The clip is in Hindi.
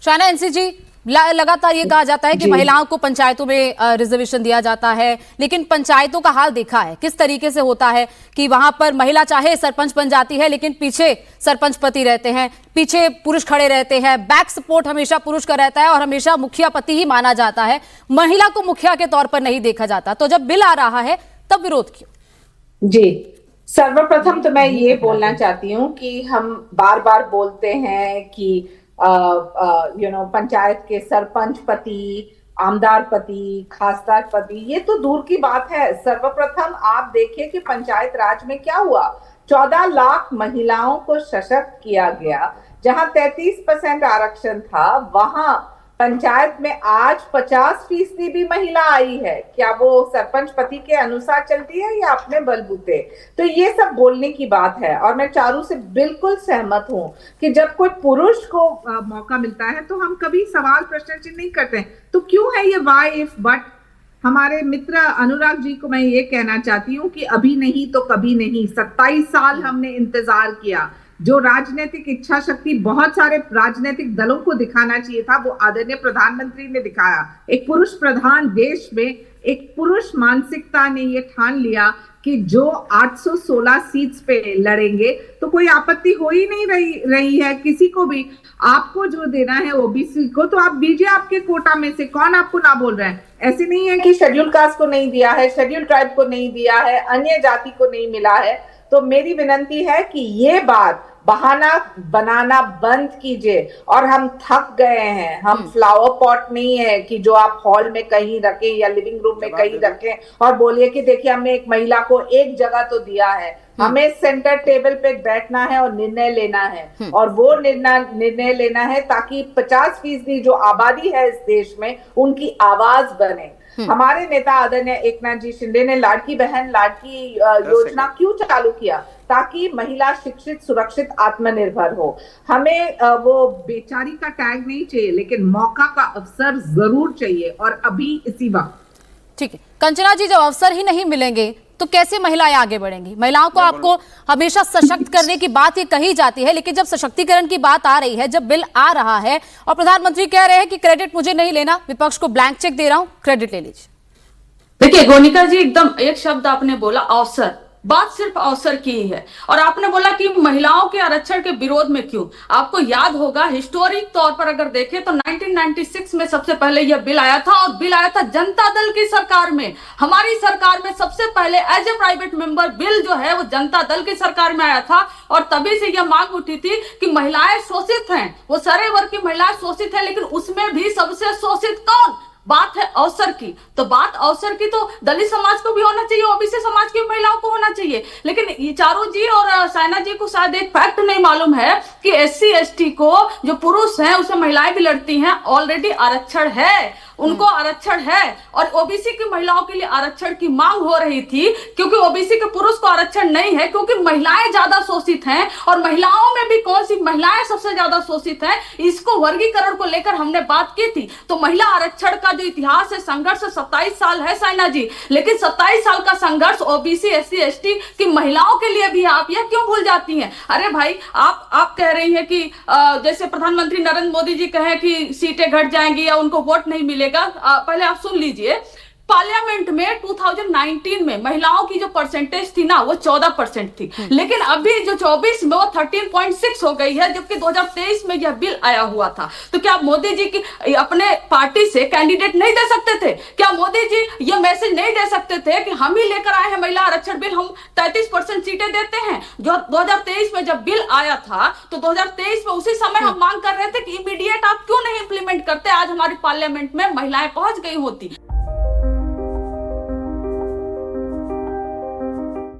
शायना एनसी जी, लगातार ये कहा जाता है कि महिलाओं को पंचायतों में रिजर्वेशन दिया जाता है, लेकिन पंचायतों का हाल देखा है किस तरीके से होता है कि वहां पर महिला चाहे सरपंच बन जाती है, लेकिन पीछे सरपंच पति रहते हैं, पीछे पुरुष खड़े रहते हैं, बैक सपोर्ट हमेशा पुरुष का रहता है और हमेशा मुखिया पति ही माना जाता है, महिला को मुखिया के तौर पर नहीं देखा जाता। तो जब बिल आ रहा है तब विरोध क्यों? जी, सर्वप्रथम तो मैं ये बोलना चाहती हूँ कि हम बार बार बोलते हैं कि पंचायत के सरपंच पति, आमदार पति, खासदार पति, ये तो दूर की बात है। सर्वप्रथम आप देखिए कि पंचायत राज में क्या हुआ। 14 लाख महिलाओं को सशक्त किया गया। जहां 33% आरक्षण था, वहां पंचायत में आज 50% भी महिला आई है। क्या वो सरपंच पति के अनुसार चलती है या अपने बलबूते? तो ये सब बोलने की बात है। और मैं चारू से बिल्कुल सहमत हूं कि जब कोई पुरुष को मौका मिलता है तो हम कभी सवाल प्रश्न चिन्ह नहीं करते। तो क्यों है ये वाई इफ बट? हमारे मित्र अनुराग जी को मैं ये कहना चाहती हूँ कि अभी नहीं तो कभी नहीं। 27 साल हमने इंतजार किया। जो राजनीतिक इच्छा शक्ति बहुत सारे राजनीतिक दलों को दिखाना चाहिए था, वो आदरणीय प्रधानमंत्री ने दिखाया। एक पुरुष प्रधान देश में एक पुरुष मानसिकता ने ये ठान लिया कि जो 816 सीट्स पे लड़ेंगे तो कोई आपत्ति हो ही नहीं रही है किसी को भी। आपको जो देना है ओबीसी को तो आप दीजिए आपके कोटा में से, कौन आपको ना बोल रहा है? ऐसे नहीं है कि शेड्यूल कास्ट को नहीं दिया है, शेड्यूल ट्राइब को नहीं दिया है, अन्य जाति को नहीं मिला है। तो मेरी विनंती है कि ये बात बहाना बनाना बंद कीजिए। और हम थक गए हैं। हम फ्लावर पॉट नहीं है कि जो आप हॉल में कहीं रखें या लिविंग रूम में कहीं रखें और बोलिए कि देखिए हमने एक महिला को एक जगह तो दिया है। हमें सेंटर टेबल पे बैठना है और निर्णय लेना है। और वो निर्णय लेना है ताकि 50% जो आबादी है इस देश में, उनकी आवाज बने। हमारे नेता आदरणीय एकनाथ जी शिंदे ने लाड़की बहन लाड़की योजना क्यों चालू किया? ताकि महिला शिक्षित, सुरक्षित, आत्मनिर्भर हो। हमें वो बेचारी का टैग नहीं चाहिए, लेकिन मौका का अवसर जरूर चाहिए और अभी इसी वक्त। ठीक है कंचना जी, जब अवसर ही नहीं मिलेंगे तो कैसे महिलाएं आगे बढ़ेंगी? महिलाओं को आपको हमेशा सशक्त करने की बात ये कही जाती है, लेकिन जब सशक्तिकरण की बात आ रही है, जब बिल आ रहा है और प्रधानमंत्री कह रहे हैं कि क्रेडिट मुझे नहीं लेना, विपक्ष को ब्लैंक चेक दे रहा हूं, क्रेडिट ले लीजिए। देखिए गोनिका जी, एकदम एक शब्द आपने बोला, अवसर। बात सिर्फ अवसर की ही है। और आपने बोला कि महिलाओं के आरक्षण के विरोध में क्यों। आपको याद होगा हिस्टोरिक तौर पर अगर देखें तो 1996 में सबसे पहले यह बिल आया था, और बिल आया था जनता दल की सरकार में। हमारी सरकार में सबसे पहले as a private member bill जो है वो जनता दल की सरकार में आया था। और तभी से यह मांग उठी थी कि महिलाएं शोषित हैं, वो सारे वर्ग की महिलाएं शोषित है, लेकिन उसमें भी सबसे शोषित कौन? बात है अवसर की। तो बात अवसर की तो दलित समाज को भी होना चाहिए, ओबीसी समाज की महिलाओं को होना चाहिए। लेकिन चारू जी और शायना जी को शायद एक फैक्ट नहीं मालूम है कि एससी एसटी को जो पुरुष हैं उसमें महिलाएं भी लड़ती हैं, ऑलरेडी आरक्षण है, उनको आरक्षण है। और ओबीसी की महिलाओं के लिए आरक्षण की मांग हो रही थी, क्योंकि ओबीसी के पुरुष को आरक्षण नहीं है, क्योंकि महिलाएं ज्यादा शोषित हैं। और महिलाओं में भी कौन सी महिलाएं सबसे ज्यादा शोषित हैं, इसको वर्गीकरण को लेकर हमने बात की थी। तो महिला आरक्षण का जो इतिहास है, संघर्ष 27 साल है साइना जी, लेकिन 27 साल का संघर्ष ओबीसी एससी एसटी की महिलाओं के लिए भी आप यह क्यों भूल जाती हैं? अरे भाई, आप कह रही हैं कि जैसे प्रधानमंत्री नरेंद्र मोदी जी कहे कि सीटें घट जाएंगी या उनको वोट नहीं मिलेगा। पहले आप सुन लीजिए, पार्लियामेंट में 2019 में महिलाओं की जो परसेंटेज थी ना वो 14% थी, लेकिन अभी जो 24 में वो 13.6 हो गई है, जबकि 2023 में यह बिल आया हुआ था। तो क्या मोदी जी की अपने पार्टी से कैंडिडेट नहीं दे सकते थे? क्या मोदी जी ये मैसेज नहीं दे सकते थे कि हम ही लेकर आए हैं महिला आरक्षण बिल, हम 33% सीटें देते हैं? जो 2023 में जब बिल आया था तो 2023 में उसी समय हम मांग कर रहे थे कि इमीडिएट आप क्यों नहीं इंप्लीमेंट करते, आज हमारी पार्लियामेंट में महिलाएं पहुंच गई होती।